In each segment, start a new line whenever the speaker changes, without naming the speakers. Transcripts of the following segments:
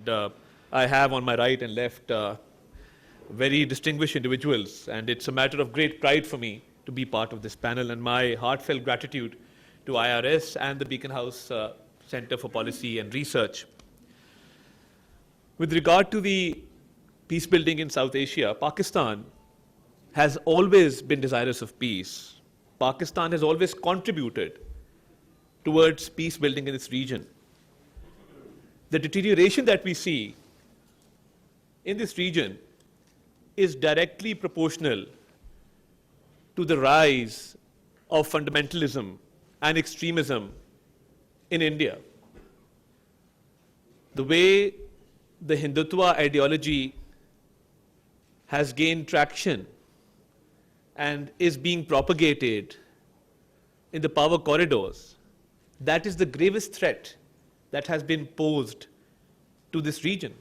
I have on my right and left very distinguished individuals, and it's a matter of great pride for me to be part of this panel, and my heartfelt gratitude to IRS and the Beacon House Center for Policy and Research. With regard to the peace building in South Asia, Pakistan has always been desirous of peace. Pakistan has always contributed towards peace building in this region. The deterioration that we see in this region is directly proportional to the rise of fundamentalism and extremism in India. The way the Hindutva ideology has gained traction and is being propagated in the power corridors, that is the gravest threat that has been posed to this region.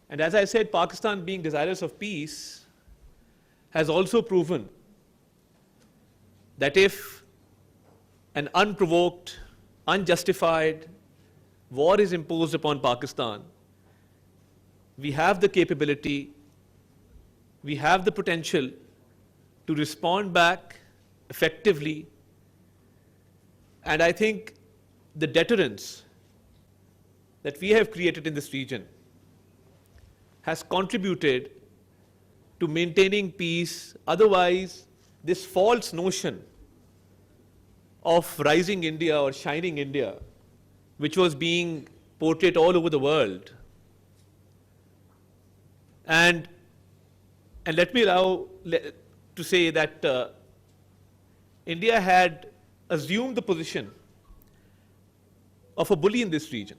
And as I said, Pakistan, being desirous of peace, has also proven that if an unprovoked, unjustified war is imposed upon Pakistan, we have the capability, we have the potential to respond back effectively. And I think the deterrence that we have created in this region has contributed to maintaining peace. Otherwise, this false notion of rising India or shining India, which was being portrayed all over the world. And let me allow to say that India had assumed the position of a bully in this region.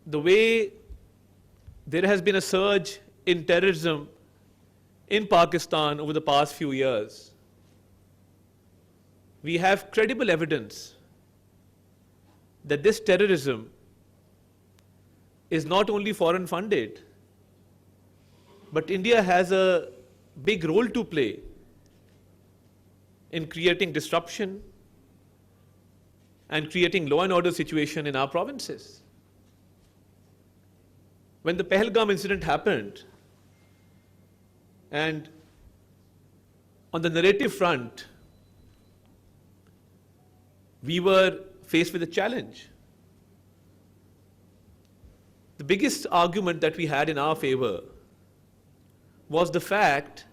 The way there has been a surge in terrorism in Pakistan over the past few years, we have credible evidence that this terrorism is not only foreign funded, but India has a big role to play in creating disruption and creating law and order situation in our provinces. When the Pahalgam incident happened, and on the narrative front, we were faced with a challenge. The biggest argument that we had in our favor was the fact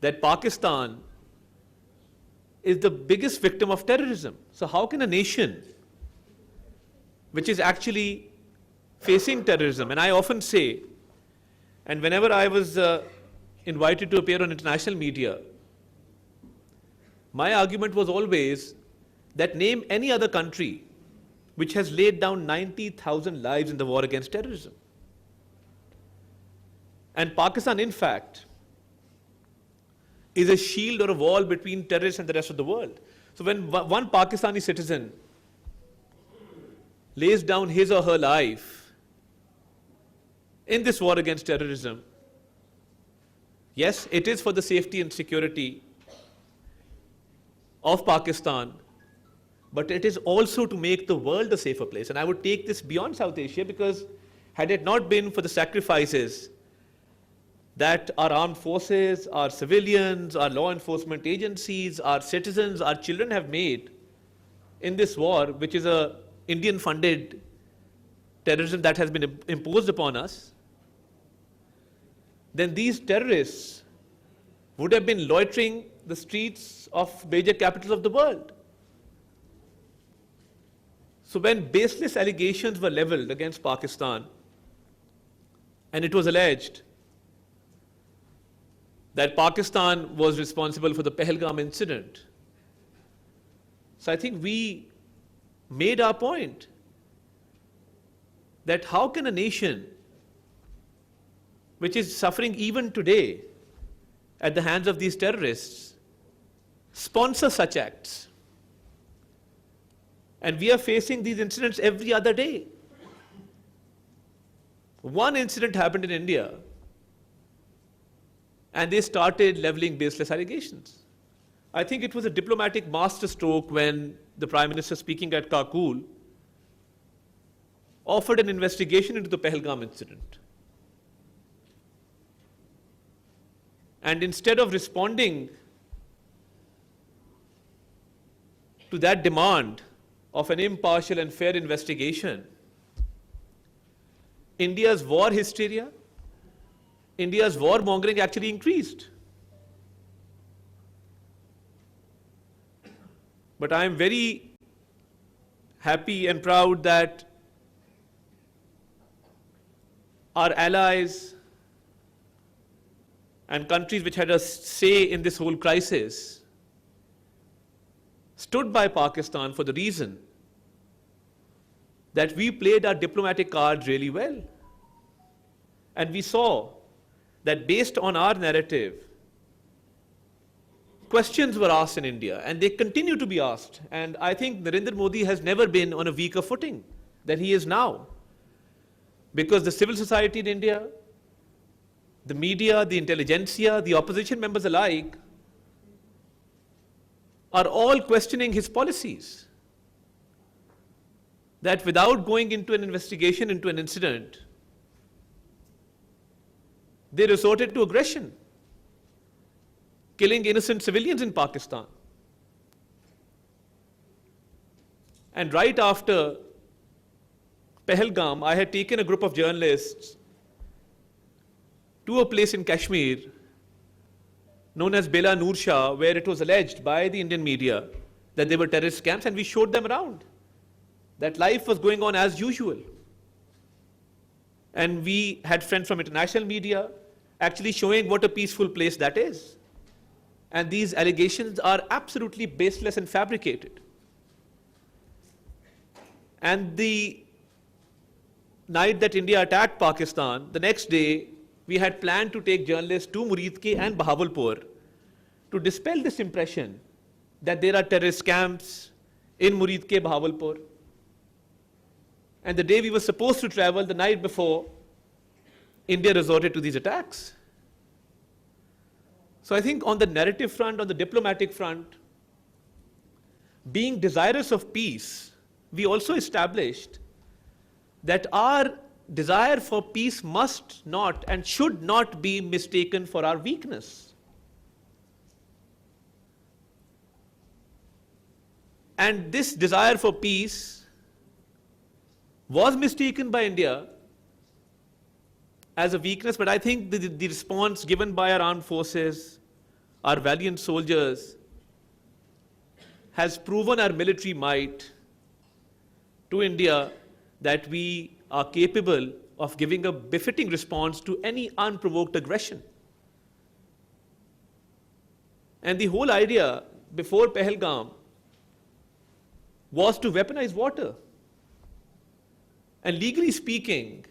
that Pakistan is the biggest victim of terrorism. So how can a nation which is actually facing terrorism, and I often say, and whenever I was invited to appear on international media, my argument was always that name any other country which has laid down 90,000 lives in the war against terrorism. And Pakistan, in fact, is a shield or a wall between terrorists and the rest of the world. So when one Pakistani citizen lays down his or her life in this war against terrorism, yes, it is for the safety and security of Pakistan, but it is also to make the world a safer place. And I would take this beyond South Asia, because had it not been for the sacrifices that our armed forces, our civilians, our law enforcement agencies, our citizens, our children have made in this war, which is a Indian-funded terrorism that has been imposed upon us, then these terrorists would have been loitering the streets of major capitals of the world. So when baseless allegations were leveled against Pakistan, and it was alleged that Pakistan was responsible for the Pahalgam incident, so I think we made our point that how can a nation which is suffering even today at the hands of these terrorists sponsor such acts? And we are facing these incidents every other day. One incident happened in India, and they started leveling baseless allegations. I think it was a diplomatic masterstroke when the Prime Minister speaking at Kakul, offered an investigation into the Pahalgam incident. And instead of responding to that demand of an impartial and fair investigation, India's war hysteria, India's warmongering actually increased. But I am very happy and proud that our allies and countries which had a say in this whole crisis stood by Pakistan for the reason that we played our diplomatic cards really well. And we saw that based on our narrative, questions were asked in India, and they continue to be asked. And I think Narendra Modi has never been on a weaker footing than he is now. Because the civil society in India, the media, the intelligentsia, the opposition members alike are all questioning his policies. That without going into an investigation into an incident, they resorted to aggression, killing innocent civilians in Pakistan. And right after Pahalgam, I had taken a group of journalists to a place in Kashmir known as Bela Noor Shah, where it was alleged by the Indian media that they were terrorist camps, and we showed them around, that life was going on as usual. And we had friends from international media actually showing what a peaceful place that is. And these allegations are absolutely baseless and fabricated. And the night that India attacked Pakistan, the next day, we had planned to take journalists to Muridke and Bahawalpur to dispel this impression that there are terrorist camps in Muridke, Bahawalpur. And the day we were supposed to travel, the night before, India resorted to these attacks. So I think on the narrative front, on the diplomatic front, being desirous of peace, we also established that our desire for peace must not and should not be mistaken for our weakness. And this desire for peace was mistaken by India as a weakness, but I think the response given by our armed forces, our valiant soldiers, has proven our military might to India, that we are capable of giving a befitting response to any unprovoked aggression. And the whole idea before Pahalgam was to weaponize water. And legally speaking,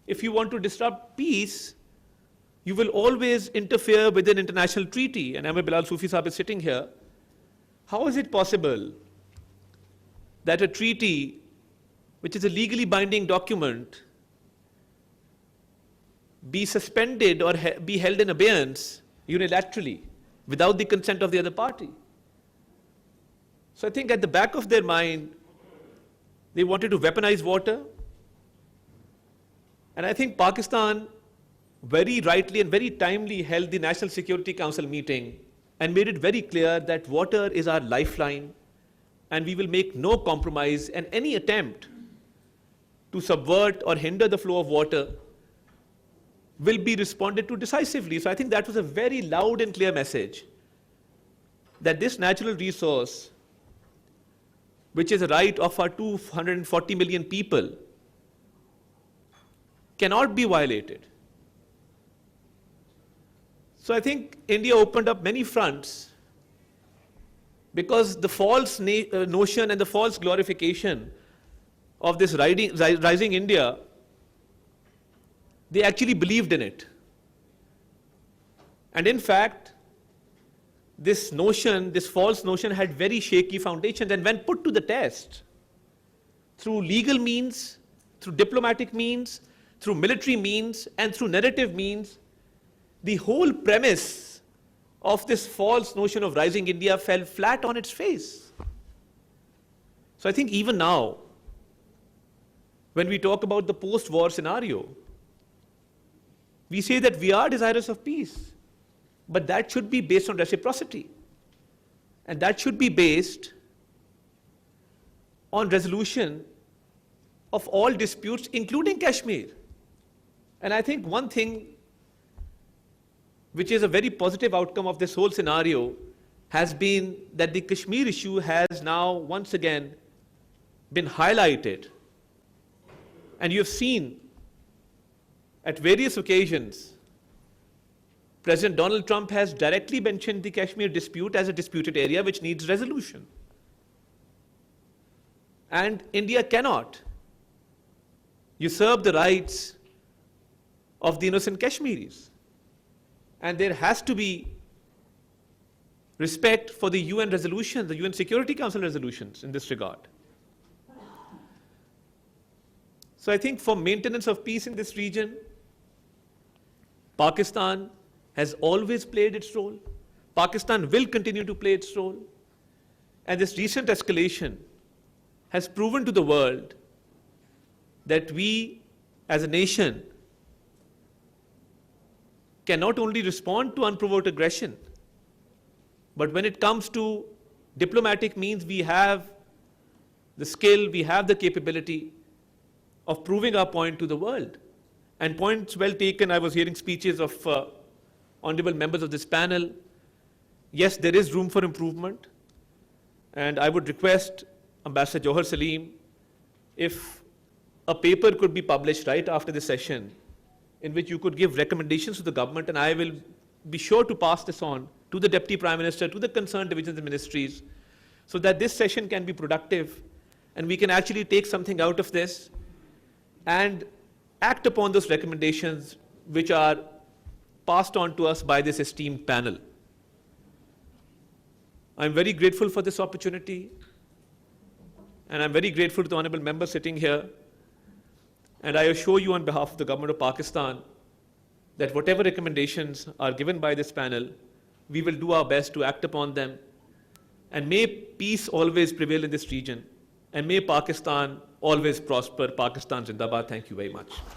if you want to disrupt peace, you will always interfere with an international treaty. And Ahmed Bilal Sufi Sahib is sitting here. How is it possible that a treaty, which is a legally binding document, be suspended or be held in abeyance unilaterally without the consent of the other party? So I think at the back of their mind, they wanted to weaponize water. And I think Pakistan very rightly and very timely held the National Security Council meeting and made it very clear that water is our lifeline, and we will make no compromise, and any attempt to subvert or hinder the flow of water will be responded to decisively. So I think that was a very loud and clear message that this natural resource, which is a right of our 240 million people, cannot be violated. So I think India opened up many fronts, because the false notion and the false glorification of this rising India, they actually believed in it. And in fact, this notion, this false notion, had very shaky foundations, and when put to the test through legal means, through diplomatic means, through military means, and through narrative means, the whole premise of this false notion of rising India fell flat on its face. So I think even now, when we talk about the post-war scenario, we say that we are desirous of peace, but that should be based on reciprocity. And that should be based on resolution of all disputes, including Kashmir. And I think one thing which is a very positive outcome of this whole scenario has been that the Kashmir issue has now once again been highlighted. And you have seen at various occasions, President Donald Trump has directly mentioned the Kashmir dispute as a disputed area which needs resolution. And India cannot usurp the rights of the innocent Kashmiris. And there has to be respect for the UN resolutions, the UN Security Council resolutions in this regard. So I think for maintenance of peace in this region, Pakistan has always played its role. Pakistan will continue to play its role. And this recent escalation has proven to the world that we as a nation can not only respond to unprovoked aggression, but when it comes to diplomatic means, we have the skill, we have the capability of proving our point to the world. And points well taken. I was hearing speeches of honorable members of this panel. Yes, there is room for improvement. And I would request Ambassador Johar Salim, if a paper could be published right after the session in which you could give recommendations to the government, and I will be sure to pass this on to the Deputy Prime Minister, to the concerned divisions and ministries, so that this session can be productive and we can actually take something out of this and act upon those recommendations which are passed on to us by this esteemed panel. I'm very grateful for this opportunity, and I'm very grateful to the honorable member sitting here. And I assure you on behalf of the government of Pakistan that whatever recommendations are given by this panel, we will do our best to act upon them. And may peace always prevail in this region. And may Pakistan always prosper. Pakistan Zindabad. Thank you very much.